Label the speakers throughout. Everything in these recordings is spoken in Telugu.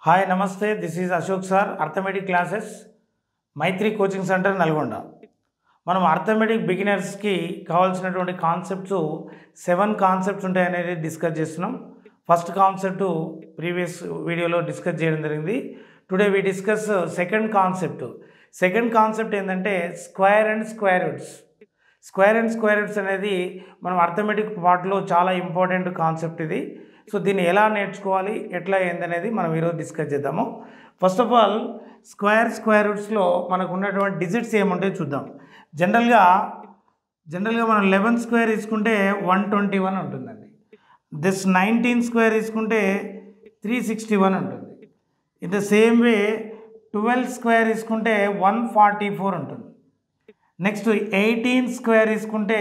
Speaker 1: హాయ్ నమస్తే, this is Ashok sir, arithmetic classes Maitri coaching centre Nalgonda. మనం అర్థమెటిక్ బిగినర్స్కి కావాల్సినటువంటి కాన్సెప్ట్స్ 7 కాన్సెప్ట్స్ ఉంటాయనేది డిస్కస్ చేస్తున్నాం. ఫస్ట్ కాన్సెప్ట్ ప్రీవియస్ వీడియోలో డిస్కస్ చేయడం జరిగింది. Today we discuss second concept. Second concept ఏంటంటే square and square roots. Square and square roots అనేది మనం అర్థమెటిక్ పార్ట్లో చాలా ఇంపార్టెంట్ కాన్సెప్ట్ ఇది. సో దీన్ని ఎలా నేర్చుకోవాలి, ఎట్లా ఏందనేది మనం ఈరోజు డిస్కస్ చేద్దాము. ఫస్ట్ ఆఫ్ ఆల్ స్క్వేర్ రూట్స్లో మనకు ఉన్నటువంటి డిజిట్స్ ఏముంటాయో చూద్దాం. జనరల్గా మనం 11 స్క్వేర్ తీసుకుంటే 121 ఉంటుందండి. దిస్ 19 స్క్వేర్ తీసుకుంటే 361 ఉంటుంది. In the same way 12 square తీసుకుంటే 144 ఉంటుంది. నెక్స్ట్ 18 స్క్వేర్ తీసుకుంటే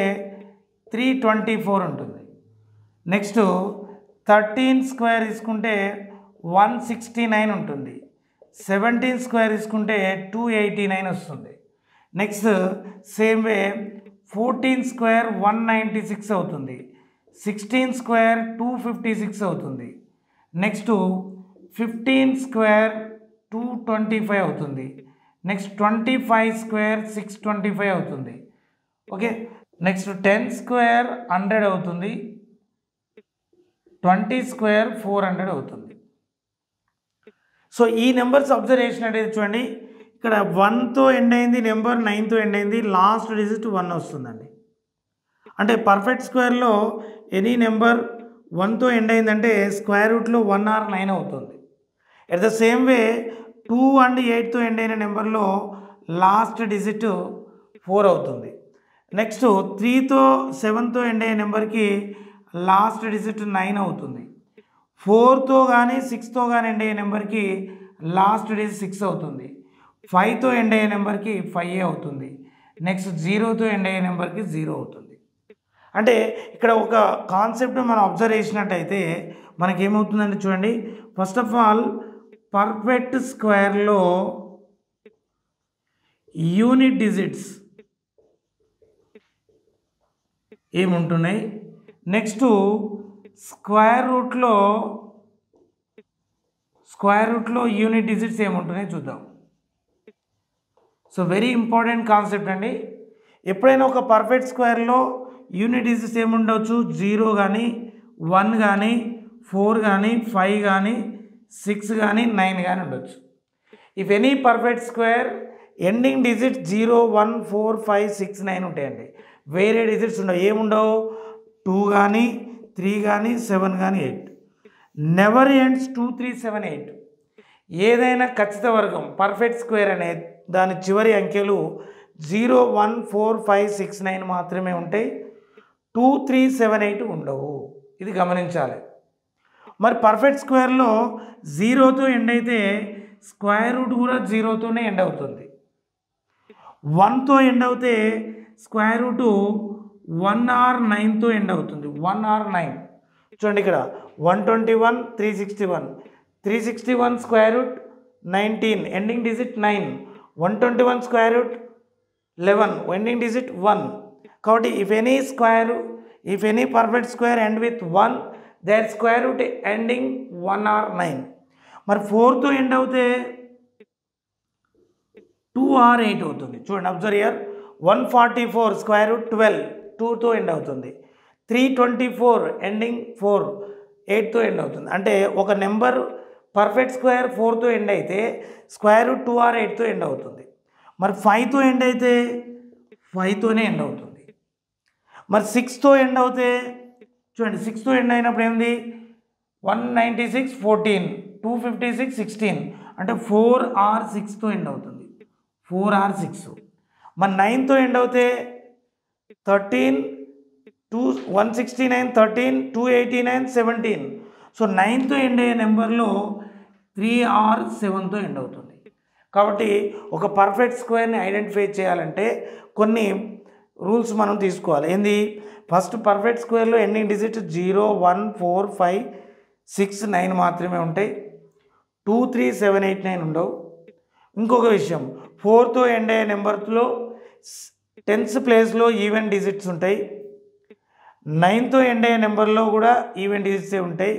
Speaker 1: 324 ఉంటుంది. నెక్స్ట్ 13 స్క్వేర్ తీసుకుంటే 169 ఉంటుంది. 17 స్క్వేర్ తీసుకుంటే 289 వస్తుంది. నెక్స్ట్ సేమ్ వే 14 స్క్వేర్ 196 అవుతుంది. 16 స్క్వేర్ 256 అవుతుంది. నెక్స్ట్ 15 స్క్వేర్ 225 అవుతుంది. నెక్స్ట్ 25 స్క్వేర్ 625 అవుతుంది. ఓకే, నెక్స్ట్ 10 స్క్వేర్ 100 అవుతుంది. 20 స్క్వేర్ 400 అవుతుంది. సో ఈ నెంబర్స్ అబ్జర్వ్ చేసినట్టయితే చూడండి, ఇక్కడ 1తో ఎండ్ అయింది నెంబర్, 9తో ఎండ్ అయింది, లాస్ట్ డిజిట్ 1 వస్తుందండి. అంటే పర్ఫెక్ట్ స్క్వేర్లో ఎనీ నెంబర్ 1తో ఎండ్ అయిందంటే స్క్వేర్ రూట్లో 1 ఆర్ 9 అవుతుంది. ఎట్ ద సేమ్ వే 2 అండ్ 8తో ఎండ్ అయిన నెంబర్లో లాస్ట్ డిజిట్ 4 అవుతుంది. నెక్స్ట్ 3తో 7తో ఎండ్ అయిన నెంబర్కి లాస్ట్ డిజిట్ 9 అవుతుంది. 4తో కానీ 6తో కానీ ఎండ్ అయ్యే నెంబర్కి లాస్ట్ డిజిట్ 6 అవుతుంది. 5తో ఎండ్ అయ్యే నెంబర్కి 5 అవుతుంది. నెక్స్ట్ 0తో ఎండ్ అయ్యే నెంబర్కి 0 అవుతుంది. అంటే ఇక్కడ ఒక కాన్సెప్ట్ మనం అబ్జర్వ్ చేసినట్టయితే మనకేమవుతుందంటే చూడండి, ఫస్ట్ ఆఫ్ ఆల్ పర్ఫెక్ట్ స్క్వేర్లో యూనిట్ డిజిట్స్ ఏముంటున్నాయి, నెక్స్ట్ స్క్వేర్ రూట్లో యూనిట్ డిజిట్స్ ఏముంటున్నాయి చూద్దాం. సో వెరీ ఇంపార్టెంట్ కాన్సెప్ట్ అండి. ఎప్పుడైనా ఒక పర్ఫెక్ట్ స్క్వేర్లో యూనిట్ డిజిట్స్ ఏముండవచ్చు, 0 కానీ 1 కానీ 4 కానీ 5 కానీ 6 కానీ 9 కానీ ఉండొచ్చు. If any perfect square ending digit 0, 1, 4, 5, 6, 9 ఉంటాయండి. వేరే డిజిట్స్ ఉండవు. ఏముండవు, 2 కానీ 3 కానీ 7 కానీ 8. Never ends 2, 3, 7, 8. ఏదైనా ఖచ్చిత వర్గం పర్ఫెక్ట్ స్క్వేర్ అనే దాని చివరి అంకెలు 0, 1, 4, 5, 6, 9 మాత్రమే ఉంటాయి. 2, 3, 7, 8 ఉండవు. ఇది గమనించాలి. మరి పర్ఫెక్ట్ స్క్వేర్లో 0తో ఎండ్ అయితే స్క్వేర్ రూట్ కూడా 0తోనే ఎండ్ అవుతుంది. 1తో ఎండ్ అవుతే స్క్వేర్ రూట్ 1 ఆర్ 9తో ఎండ్ అవుతుంది. 1 ఆర్ 9 చూడండి, ఇక్కడ 121, 361 square root 19, ending digit 9. 121 square root 11, ending digit 1. కాబట్టి if any perfect square end with 1, their square root ending 1 or 9. మరి 4తో ఎండ్ అవుతే 2 ఆర్ 8 అవుతుంది. చూడండి, అబ్జర్వ్ హియర్. 144 స్క్వేర్ రూట్ 12, 2తో ఎండ్ అవుతుంది. 324 ఎండింగ్ 4, 8తో ఎండ్ అవుతుంది. అంటే ఒక నెంబర్ పర్ఫెక్ట్ స్క్వేర్ 4తో ఎండ్ అయితే స్క్వేర్ రూట్ 2 ఆర్ 8తో ఎండ్ అవుతుంది. మరి 5తో ఎండ్ అయితే 5తోనే ఎండ్ అవుతుంది. మరి 6తో ఎండ్ అవుతే చూడండి, 6తో ఎండ్ అయినప్పుడు ఏంది, 196, 14, 256, 16. అంటే 4 ఆర్ 6తో ఎండ్ అవుతుంది. 4 ఆర్ 6. మరి 9తో ఎండ్ అవుతే 13, 169, 13, 289, 17. సో 9తో ఎండ్ అయ్యే నెంబర్లో 3 ఆర్ 7తో ఎండ్ అవుతుంది. కాబట్టి ఒక పర్ఫెక్ట్ స్క్వేర్ని ఐడెంటిఫై చేయాలంటే కొన్ని రూల్స్ మనం తీసుకోవాలి. ఏంది, ఫస్ట్ పర్ఫెక్ట్ స్క్వేర్లో ఎండింగ్ డిజిట్ 0, 1, 4, 5, 6, 9 మాత్రమే ఉంటాయి. 2, 3, 7, 8, 9 ఉండవు. ఇంకొక విషయం, 4తో ఎండ్ అయ్యే నెంబర్లో 10th ప్లేస్లో ఈవెన్ డిజిట్స్ ఉంటాయి. 9తో ఎండ్ అయ్యే నెంబర్లో కూడా ఈవెన్ డిజిట్సే ఉంటాయి.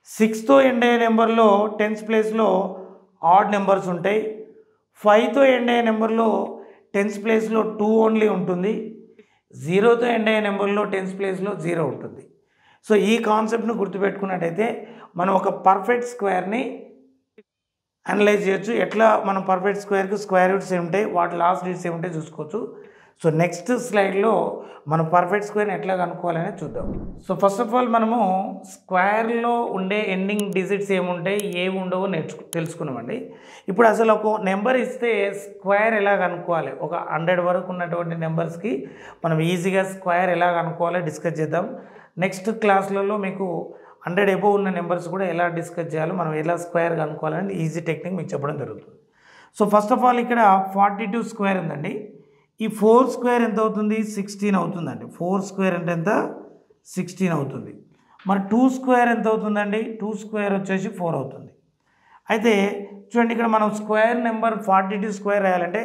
Speaker 1: 6తో ఎండ్ అయ్యే నెంబర్లో టెన్స్ ప్లేస్లో ఆడ్ నెంబర్స్ ఉంటాయి. 5తో ఎండ్ అయ్యే నెంబర్లో టెన్స్ ప్లేస్లో 2 ఓన్లీ ఉంటుంది. 0తో ఎండ్ అయ్యే నెంబర్లో టెన్స్ ప్లేస్లో 0 ఉంటుంది. సో ఈ కాన్సెప్ట్ను గుర్తుపెట్టుకున్నట్టయితే మనం ఒక పర్ఫెక్ట్ స్క్వేర్ని అనలైజ్ చేయొచ్చు. ఎట్లా మనం పర్ఫెక్ట్ స్క్వేర్కి స్క్వేర్ రూట్స్ ఏముంటాయి, వాటి లాస్ట్ డిజిట్స్ ఏముంటాయి చూసుకోవచ్చు. సో నెక్స్ట్ స్లైడ్లో మనం పర్ఫెక్ట్ స్క్వేర్ని ఎట్లా కనుక్కోవాలని చూద్దాం. సో ఫస్ట్ ఆఫ్ ఆల్ మనము స్క్వేర్లో ఉండే ఎండింగ్ డిజిట్స్ ఏముంటాయి, ఏమి ఉండవో తెలుసుకున్నామండి. ఇప్పుడు అసలు ఒక నెంబర్ ఇస్తే స్క్వేర్ ఎలా కనుక్కోవాలి, ఒక 100 వరకు ఉన్నటువంటి నెంబర్స్కి మనం ఈజీగా స్క్వేర్ ఎలా కనుక్కోవాలో డిస్కస్ చేద్దాం. నెక్స్ట్ క్లాస్లలో మీకు 100 ఎబోవ్ ఉన్న నెంబర్స్ కూడా ఎలా డిస్కస్ చేయాలో, మనం ఎలా స్క్వేర్ కనుక్కోవాలని ఈజీ టెక్నిక్ మీకు చెప్పడం జరుగుతుంది. సో ఫస్ట్ ఆఫ్ ఆల్ ఇక్కడ 42 స్క్వేర్ ఉందండి. ఈ 4 స్క్వేర్ ఎంత అవుతుంది, 16 అవుతుందండి. 4 స్క్వేర్ అంటే ఎంత, 16 అవుతుంది. మరి 2 స్క్వేర్ ఎంత అవుతుందండి, 2 స్క్వేర్ వచ్చేసి 4 అవుతుంది. అయితే చూడండి, ఇక్కడ మనం స్క్వేర్ నెంబర్ 42 స్క్వేర్ రాయాలంటే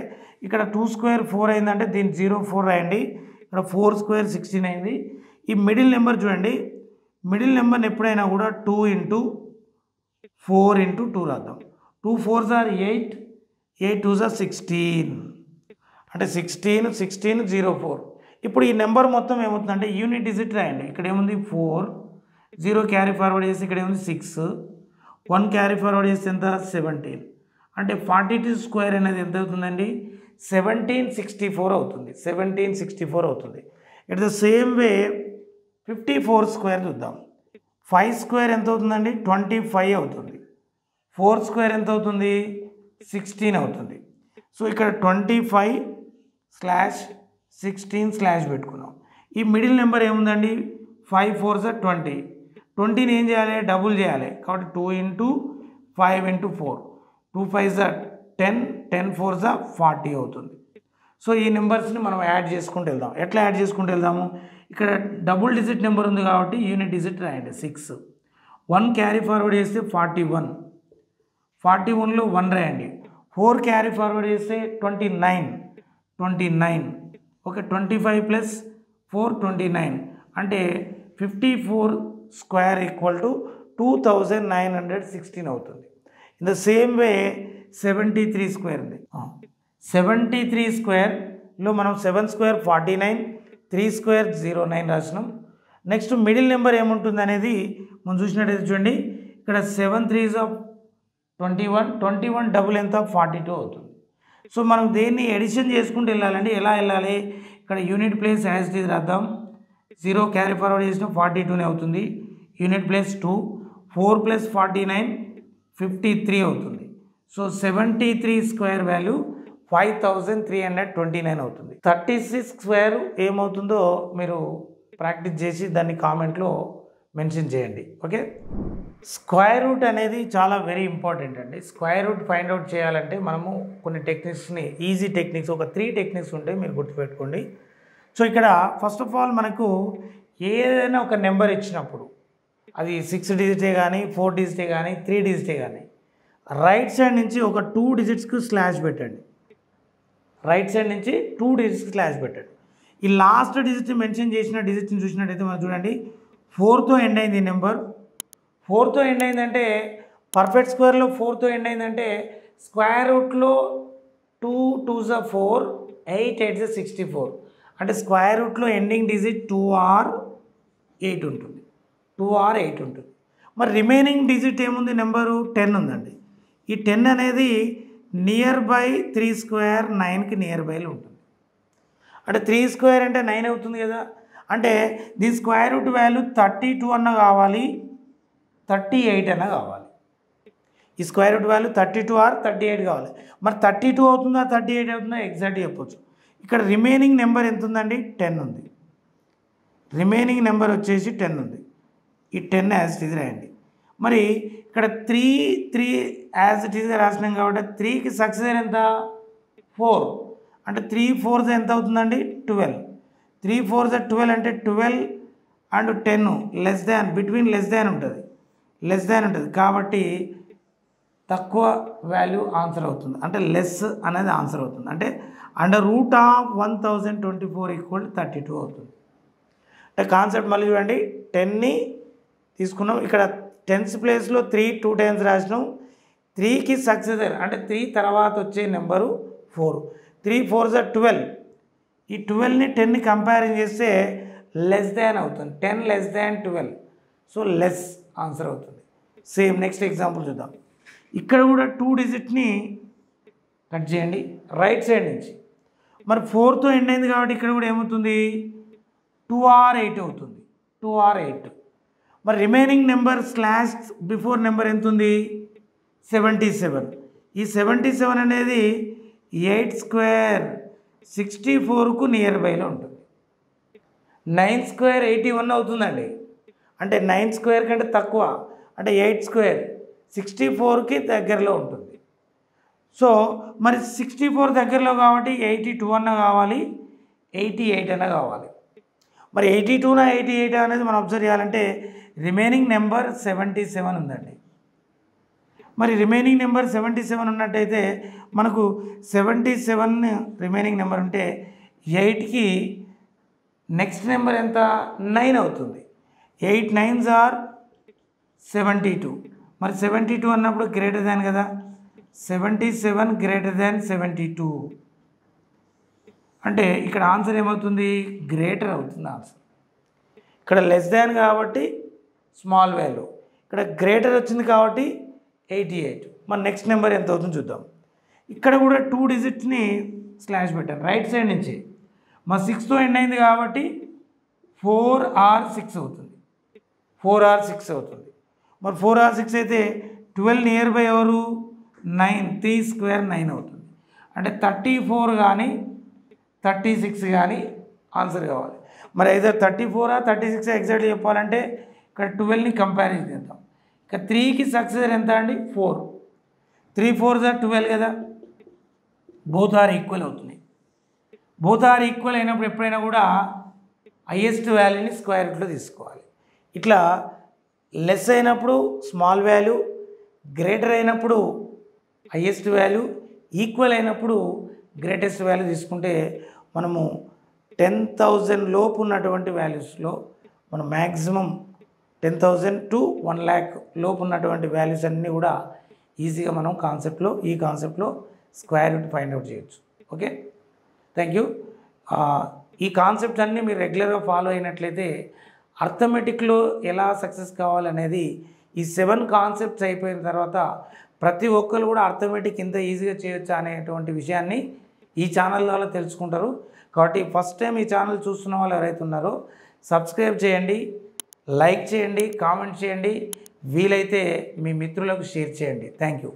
Speaker 1: ఇక్కడ 2 స్క్వేర్ 4 అయిందంటే దీన్ని 0 4 రాయండి. ఇక్కడ 4 స్క్వేర్ 16 అయింది. ఈ మిడిల్ నెంబర్ చూడండి, మిడిల్ నెంబర్ని ఎప్పుడైనా కూడా 2 × 4 × 2 రాద్దాం. 2 4s are 8, 8 2s are 16, అంటే 16 16 0 4. ఇప్పుడు ఈ నెంబర్ మొత్తం ఏమవుతుందంటే యూనిట్ డిజిట్ రాయండి. ఇక్కడ ఏముంది 4, 0 క్యారీ ఫార్వర్డ్ చేస్తే ఇక్కడ ఏముంది 6, 1 క్యారీ ఫార్వర్డ్ చేస్తే ఎంత 17. అంటే 42 స్క్వేర్ అనేది ఎంత అవుతుందండి, 1764 అవుతుంది. 1764 అవుతుంది. It the same way 54 square చూద్దాం. 5 స్క్వేర్ ఎంత అవుతుందండి, 25 అవుతుంది. 4 స్క్వేర్ ఎంత అవుతుంది, 16 అవుతుంది. సో ఇక్కడ 25/16/ పెట్టుకున్నాం. ఈ మిడిల్ నెంబర్ ఏముందండి, 5 4s are 20. 20ని ఏం చేయాలి, డబుల్ చేయాలి. కాబట్టి 2 × 5 × 4, 2 5s are 10, 10 4s are 40 అవుతుంది. సో ఈ నెంబర్స్ని మనం యాడ్ చేసుకుంటూ వెళ్దాం. ఎట్లా యాడ్ చేసుకుంటూ వెళ్దాము, ఇక్కడ డబుల్ డిజిట్ నెంబర్ ఉంది కాబట్టి యూనిట్ డిజిట్ రాయండి 6. 1 క్యారీ ఫార్వర్డ్ చేస్తే 41, 41లో 1 రాయండి. 4 క్యారీ ఫార్వర్డ్ చేస్తే 29, 29. ఓకే, 25 + 4 29, అంటే 54 స్క్వేర్ = 2916 అవుతుంది. In the same way 73 square ఉంది. 73 స్క్వేర్లో మనం 7 స్క్వేర్ 49, 3 స్క్వేర్ 09 రాసినాం. నెక్స్ట్ మిడిల్ నెంబర్ ఏముంటుంది అనేది మనం చూసినట్టయితే చూడండి, ఇక్కడ 7 3s are 21, 21 డబుల్ ఎంత 42 అవుతుంది. సో మనం దేన్ని ఎడిషన్ చేసుకుంటూ వెళ్ళాలంటే ఎలా వెళ్ళాలి, ఇక్కడ unit place as it is రాద్దాం. 0 క్యారీ ఫార్వర్డ్ చేసిన 42 అవుతుంది. యూనిట్ ప్లేస్ 2, 4 + 49 53 అవుతుంది. సో 73 స్క్వేర్ వాల్యూ 5329 అవుతుంది. 36 స్క్వేర్ ఏమవుతుందో మీరు ప్రాక్టీస్ చేసి దాన్ని కామెంట్లో మెన్షన్ చేయండి. ఓకే, స్క్వేర్ రూట్ అనేది చాలా వెరీ ఇంపార్టెంట్ అండి. స్క్వేర్ రూట్ ఫైండ్ అవుట్ చేయాలంటే మనము కొన్ని టెక్నిక్స్ని, ఈజీ టెక్నిక్స్, ఒక 3 టెక్నిక్స్ ఉంటాయి, మీరు గుర్తుపెట్టుకోండి. సో ఇక్కడ ఫస్ట్ ఆఫ్ ఆల్ మనకు ఏదైనా ఒక నెంబర్ ఇచ్చినప్పుడు అది 6 డిజిటే కానీ 4 డిజిటే కానీ 3 డిజిటే కానీ రైట్ సైడ్ నుంచి ఒక 2 డిజిట్స్కి స్లాష్ పెట్టండి. రైట్ సైడ్ నుంచి 2 డిజిట్స్కి స్లాష్ పెట్టండి. ఈ లాస్ట్ డిజిట్ మెన్షన్ చేసిన డిజిట్ని చూసినట్టయితే మనం చూడండి 4తో ఎండ్ అయింది ఈ నెంబర్. 4తో ఎండ్ అయిందంటే పర్ఫెక్ట్ స్క్వేర్లో 4తో ఎండ్ అయిందంటే స్క్వేర్ రూట్లో 2 2s are 4, 8 8s are 64. అంటే స్క్వేర్ రూట్లో ఎండింగ్ డిజిట్ 2 or 8 ఉంటుంది. 2 or 8 ఉంటుంది. మరి రిమైనింగ్ డిజిట్ ఏముంది, నెంబరు 10 ఉందండి. ఈ 10 అనేది నియర్ బై 3 స్క్వేర్ 9కి నియర్ బైలో ఉంటుంది. అంటే 3 స్క్వేర్ అంటే 9 అవుతుంది కదా. అంటే దీని స్క్వేర్ రూట్ వాల్యూ 32 అన్న కావాలి, 38 అన్న కావాలి. ఈ స్క్వేర్ రూట్ వాల్యూ 32 or 38 కావాలి. మరి 32 అవుతుందా 38 అవుతుందా ఎగ్జాక్ట్గా చెప్పొచ్చు. ఇక్కడ రిమైనింగ్ నెంబర్ ఎంత ఉందండి, 10 ఉంది. రిమైనింగ్ నెంబర్ వచ్చేసి 10 ఉంది. ఈ 10 యాజ్ ఇట్ ఈజ్ రాయండి. మరి ఇక్కడ 3 యాజ్ ఇట్ ఈజ్గా రాసినాం కాబట్టి 3కి సక్సెస్ ఎంత 4, అంటే 3 4s ఎంత అవుతుందండి 12. 3 4s 12 అంటే 12 and 10 less than, between less than ఉంటుంది, లెస్ దాన్ ఉంటుంది కాబట్టి తక్కువ వాల్యూ ఆన్సర్ అవుతుంది. అంటే లెస్ అనేది ఆన్సర్ అవుతుంది. అంటే √1024 = 32 అవుతుంది. అంటే కాన్సెప్ట్ మళ్ళీ చూడండి, 10ని తీసుకున్నాం, ఇక్కడ టెన్స్ ప్లేస్లో 3 2 టైమ్స్ రాసినాం. 3కి సక్సెసర్ అంటే 3 తర్వాత వచ్చే నెంబరు 4. 3 4 12. ఈ 12ని 10ని కంపేరింగ్ చేస్తే లెస్ దాన్ అవుతుంది. 10 less than 12. So less answer అవుతుంది. సేమ్ నెక్స్ట్ ఎగ్జాంపుల్ చూద్దాం. ఇక్కడ కూడా 2 డిజిట్ని కట్ చేయండి రైట్ సైడ్ నుంచి. మరి 4తో ఎండ్ అయింది కాబట్టి ఇక్కడ కూడా ఏమవుతుంది 2r8 అవుతుంది. 2r8. మరి remaining number slash before number ఎంత ఉంది 77. ఈ 77 అనేది 8 స్క్వేర్ 64కు నియర్ బైలో ఉంటుంది. 9 స్క్వేర్ 81 అవుతుందండి. అంటే 9 స్క్వేర్ కంటే తక్కువ అంటే 8 స్క్వేర్ 64కి దగ్గరలో ఉంటుంది. సో మరి 64 దగ్గరలో కాబట్టి 82 అన్న కావాలి 88 అన్న కావాలి. మరి 82నా 88 అనేది మనం అబ్జర్వ్ చేయాలంటే రిమైనింగ్ నెంబర్ 77 ఉందండి. మరి రిమైనింగ్ నెంబర్ 77 ఉన్నట్టయితే మనకు 77 రిమైనింగ్ నెంబర్ ఉంటే 8కి నెక్స్ట్ నెంబర్ ఎంత 9 అవుతుంది. 8 9s are 72. మరి 72 అన్నప్పుడు గ్రేటర్ దాన్ కదా 77 గ్రేటర్ దాన్ 72 అంటే ఇక్కడ ఆన్సర్ ఏమవుతుంది గ్రేటర్ అవుతుంది ఆన్సర్. ఇక్కడ లెస్ దాన్ కాబట్టి స్మాల్ వాల్యూ, ఇక్కడ గ్రేటర్ వచ్చింది కాబట్టి 88. మరి నెక్స్ట్ నెంబర్ ఎంత అవుతుందో చూద్దాం. ఇక్కడ కూడా 2 డిజిట్స్ని స్లాష్ పెట్టాను రైట్ సైడ్ నుంచి. మరి 6తో ఎండ్ అయింది కాబట్టి 4r6 అవుతుంది. 4r6 అవుతుంది. మరి 4r6 అయితే 12 నియర్ బై ఎవరు 9 3 స్క్వేర్ 9 అవుతుంది. అంటే 34 కానీ 36 కానీ ఆన్సర్ కావాలి. మరి అయితే 34 36 ఎగ్జాక్ట్గా చెప్పాలంటే ఇక్కడ 12ని కంపారిజన్ చేద్దాం. ఇక 3కి సక్సెసర్ ఎంత అండి 4. 3 4s are 12 కదా. బోత్ ఆర్ ఈక్వల్ అవుతున్నాయి. బోత్ ఆర్ ఈక్వల్ అయినప్పుడు ఎప్పుడైనా కూడా హైయెస్ట్ వాల్యూని స్క్వేర్ రూట్లో తీసుకోవాలి. ఇట్లా లెస్ అయినప్పుడు స్మాల్ వాల్యూ, గ్రేటర్ అయినప్పుడు హైయెస్ట్ వాల్యూ, ఈక్వల్ అయినప్పుడు గ్రేటెస్ట్ వాల్యూ తీసుకుంటే మనము 10,000 లోపు ఉన్నటువంటి వాల్యూస్లో మనం మ్యాక్సిమం 10,000 to 1 lakh లోపు ఉన్నటువంటి వాల్యూస్ అన్నీ కూడా ఈజీగా మనం ఈ కాన్సెప్ట్లో స్క్వేర్ రూట్ ఫైండ్ అవుట్ చేయొచ్చు. Okay, thank you. ఈ కాన్సెప్ట్ అన్నీ మీరు రెగ్యులర్గా ఫాలో అయినట్లయితే అర్థమెటిక్లో ఎలా సక్సెస్ కావాలనేది ఈ 7 కాన్సెప్ట్స్ అయిపోయిన తర్వాత ప్రతి ఒక్కరు కూడా అర్థమెటిక్ ఇంత ఈజీగా చేయొచ్చా అనేటువంటి విషయాన్ని ఈ ఛానల్ ద్వారా తెలుసుకుంటారు. కాబట్టి ఫస్ట్ టైం ఈ ఛానల్ చూస్తున్న వాళ్ళు ఎవరైతే ఉన్నారో సబ్స్క్రైబ్ చేయండి, లైక్ చేయండి, కామెంట్ చేయండి, వీలైతే మీ మిత్రులకు షేర్ చేయండి. Thank you.